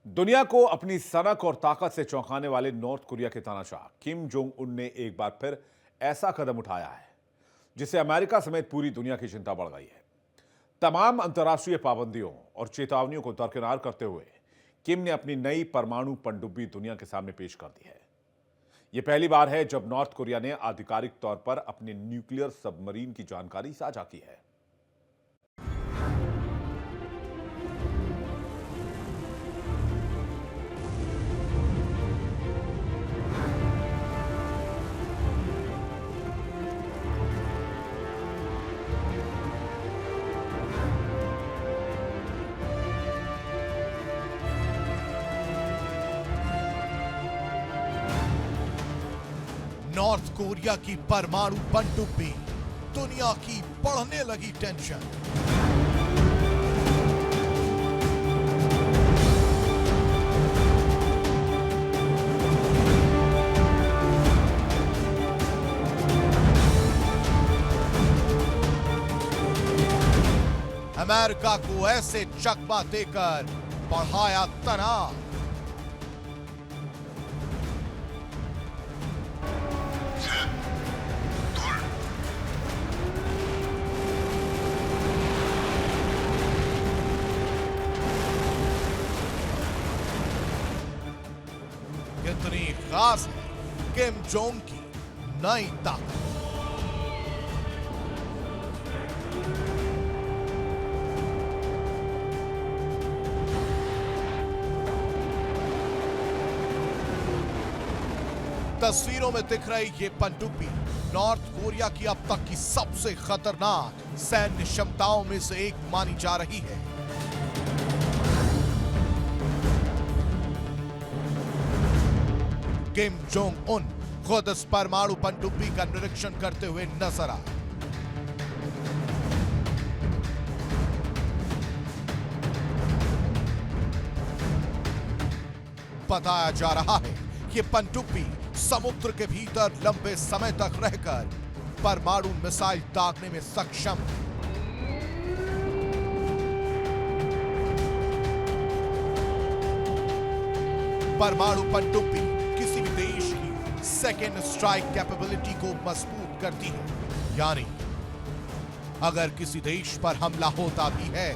दुनिया को अपनी सनक और ताकत से चौंकाने वाले नॉर्थ कोरिया के तानाशाह किम जोंग उन ने एक बार फिर ऐसा कदम उठाया है जिससे अमेरिका समेत पूरी दुनिया की चिंता बढ़ गई है। तमाम अंतर्राष्ट्रीय पाबंदियों और चेतावनियों को दरकिनार करते हुए किम ने अपनी नई परमाणु पनडुब्बी दुनिया के सामने पेश कर दी है। यह पहली बार है जब नॉर्थ कोरिया ने आधिकारिक तौर पर अपने न्यूक्लियर सबमरीन की जानकारी साझा की है। नॉर्थ कोरिया की परमाणु पनडुब्बी, दुनिया की बढ़ने लगी टेंशन। अमेरिका को ऐसे चकमा देकर बढ़ाया तनाव। कितनी खास है किम जोंग की नई ताकत। तस्वीरों में दिख रही ये पनडुब्बी नॉर्थ कोरिया की अब तक की सबसे खतरनाक सैन्य क्षमताओं में से एक मानी जा रही है। किम जोंग उन खुद इस परमाणु पनडुब्बी का निरीक्षण करते हुए नजर आए। बताया जा रहा है कि पनडुब्बी समुद्र के भीतर लंबे समय तक रहकर परमाणु मिसाइल दागने में सक्षम है। परमाणु पनडुब्बी किसी भी देश की सेकेंड स्ट्राइक कैपेबिलिटी को मजबूत करती है, यानी अगर किसी देश पर हमला होता भी है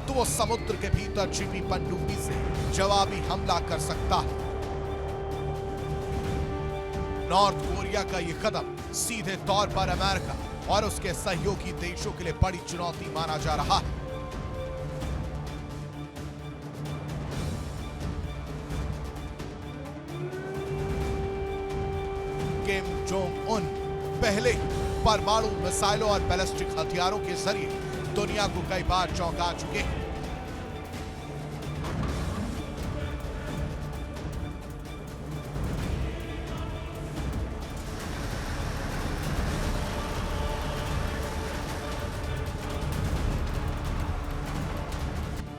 तो वो समुद्र के भीतर छिपी पनडुब्बी से जवाबी हमला कर सकता है। नॉर्थ कोरिया का यह कदम सीधे तौर पर अमेरिका और उसके सहयोगी देशों के लिए बड़ी चुनौती माना जा रहा है। किम जोंग उन पहले ही परमाणु मिसाइलों और बैलिस्टिक हथियारों के जरिए दुनिया को कई बार चौंका चुके हैं।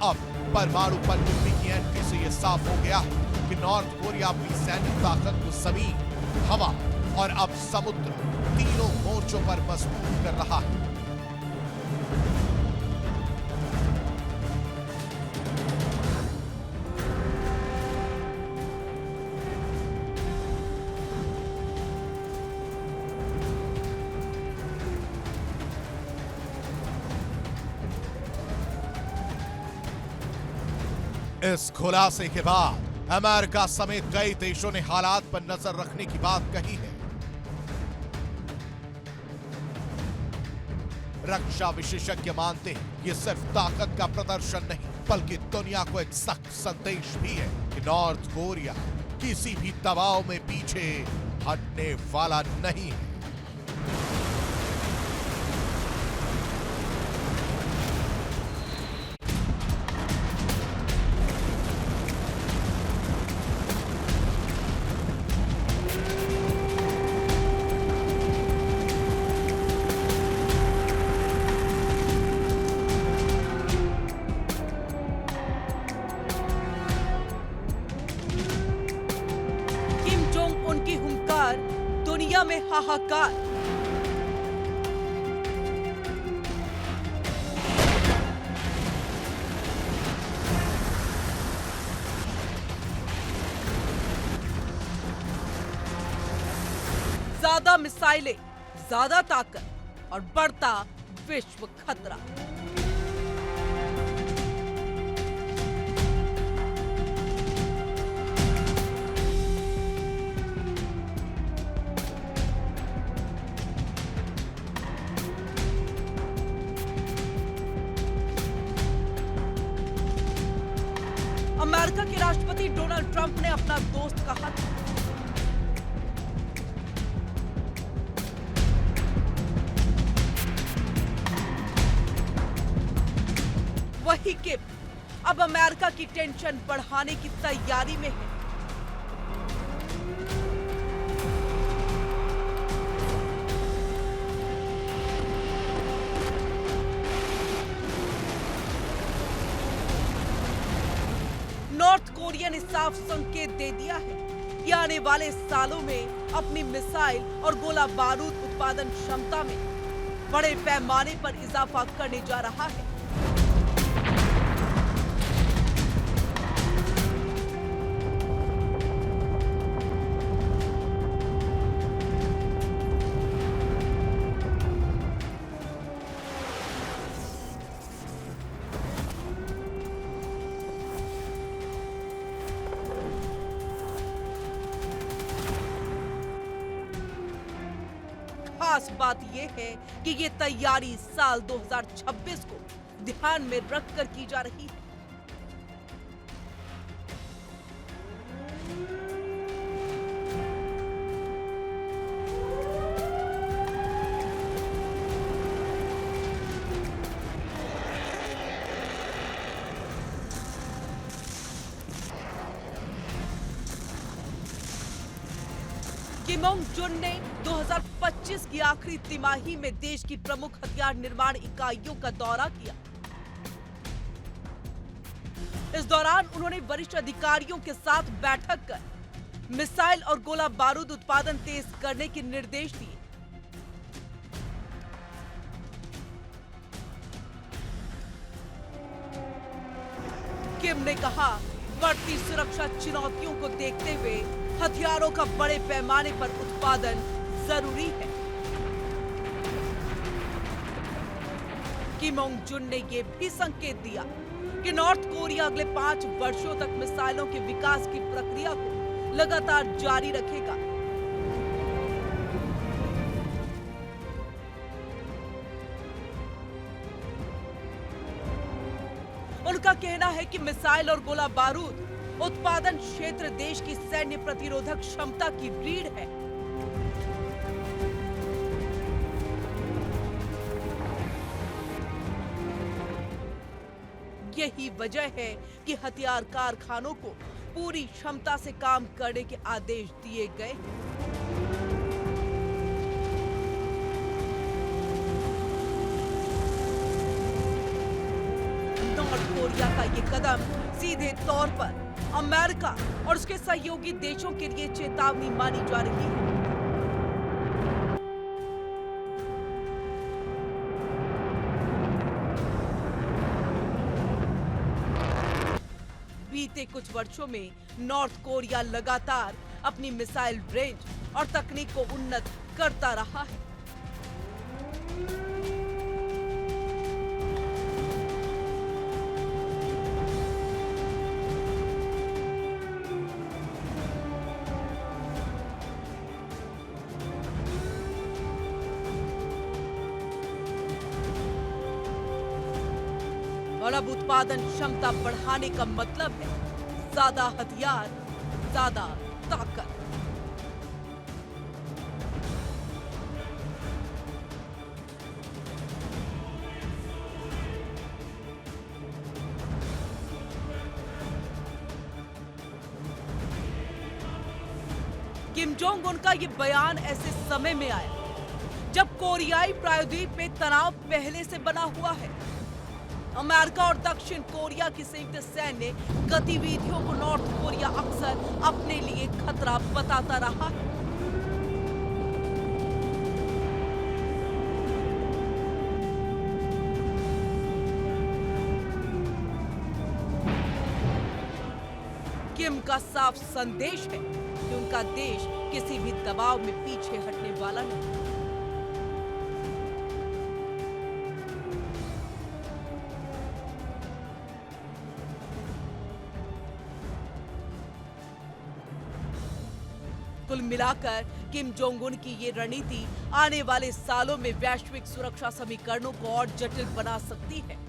अब परमाणु पनडुब्बी की एंट्री से यह साफ हो गया है कि नॉर्थ कोरिया अपनी सैन्य ताकत को जमीन, हवा और अब समुद्र तीनों मोर्चों पर मजबूत कर रहा है। इस खुलासे के बाद अमेरिका समेत कई देशों ने हालात पर नजर रखने की बात कही है। रक्षा विशेषज्ञ मानते हैं ये सिर्फ ताकत का प्रदर्शन नहीं बल्कि दुनिया को एक सख्त संदेश भी है कि नॉर्थ कोरिया किसी भी दबाव में पीछे हटने वाला नहीं है। उनकी हुंकार दुनिया में हाहाकार। ज्यादा मिसाइलें, ज्यादा ताकत और बढ़ता विश्व खतरा। अमेरिका के राष्ट्रपति डोनाल्ड ट्रंप ने अपना दोस्त कहा था, वही किम अब अमेरिका की टेंशन बढ़ाने की तैयारी में है। नॉर्थ कोरिया ने साफ संकेत दे दिया है कि आने वाले सालों में अपनी मिसाइल और गोला बारूद उत्पादन क्षमता में बड़े पैमाने पर इजाफा करने जा रहा है। खास बात यह है कि ये तैयारी साल 2026 को ध्यान में रखकर की जा रही है। किम जोंग जुन ने 2025 की आखिरी तिमाही में देश की प्रमुख हथियार निर्माण इकाइयों का दौरा किया। इस दौरान उन्होंने वरिष्ठ अधिकारियों के साथ बैठक कर मिसाइल और गोला बारूद उत्पादन तेज करने के निर्देश दिए। किम ने कहा, बढ़ती सुरक्षा चुनौतियों को देखते हुए हथियारों का बड़े पैमाने पर उत्पादन जरूरी है। किम जोंग जुन ने यह भी संकेत दिया कि नॉर्थ कोरिया अगले 5 वर्षों तक मिसाइलों के विकास की प्रक्रिया को लगातार जारी रखेगा। उनका कहना है कि मिसाइल और गोला बारूद उत्पादन क्षेत्र देश की सैन्य प्रतिरोधक क्षमता की रीढ़ है। यही वजह है कि हथियार कारखानों को पूरी क्षमता से काम करने के आदेश दिए गए। नॉर्थ कोरिया का ये कदम सीधे तौर पर अमेरिका और उसके सहयोगी देशों के लिए चेतावनी मानी जा रही है। बीते कुछ वर्षों में नॉर्थ कोरिया लगातार अपनी मिसाइल रेंज और तकनीक को उन्नत करता रहा है। और अब उत्पादन क्षमता बढ़ाने का मतलब है ज्यादा हथियार, ज्यादा ताकत। किम जोंग उन का ये बयान ऐसे समय में आया जब कोरियाई प्रायद्वीप में तनाव पहले से बना हुआ है। अमेरिका और दक्षिण कोरिया की संयुक्त सैन्य गतिविधियों को नॉर्थ कोरिया अक्सर अपने लिए खतरा बताता रहा है। किम का साफ संदेश है कि उनका देश किसी भी दबाव में पीछे हटने वाला नहीं। कुल मिलाकर किम जोंग उन की ये रणनीति आने वाले सालों में वैश्विक सुरक्षा समीकरणों को और जटिल बना सकती है।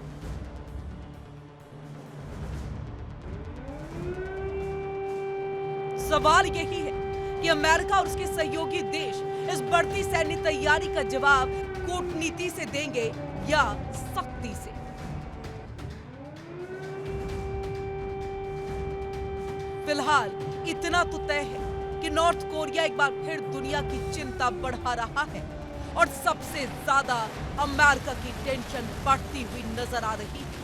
सवाल यही है कि अमेरिका और उसके सहयोगी देश इस बढ़ती सैन्य तैयारी का जवाब कूटनीति से देंगे या सख्ती से। फिलहाल इतना तो तय है कि नॉर्थ कोरिया एक बार फिर दुनिया की चिंता बढ़ा रहा है और सबसे ज्यादा अमेरिका की टेंशन बढ़ती हुई नजर आ रही है।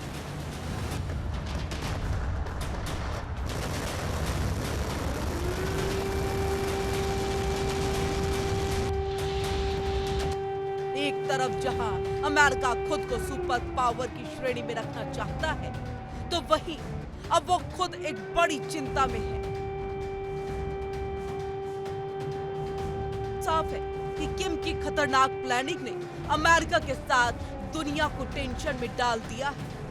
एक तरफ जहां अमेरिका खुद को सुपर पावर की श्रेणी में रखना चाहता है, तो वहीं अब वो खुद एक बड़ी चिंता में है। साफ है कि किम की खतरनाक प्लानिंग ने अमेरिका के साथ दुनिया को टेंशन में डाल दिया है।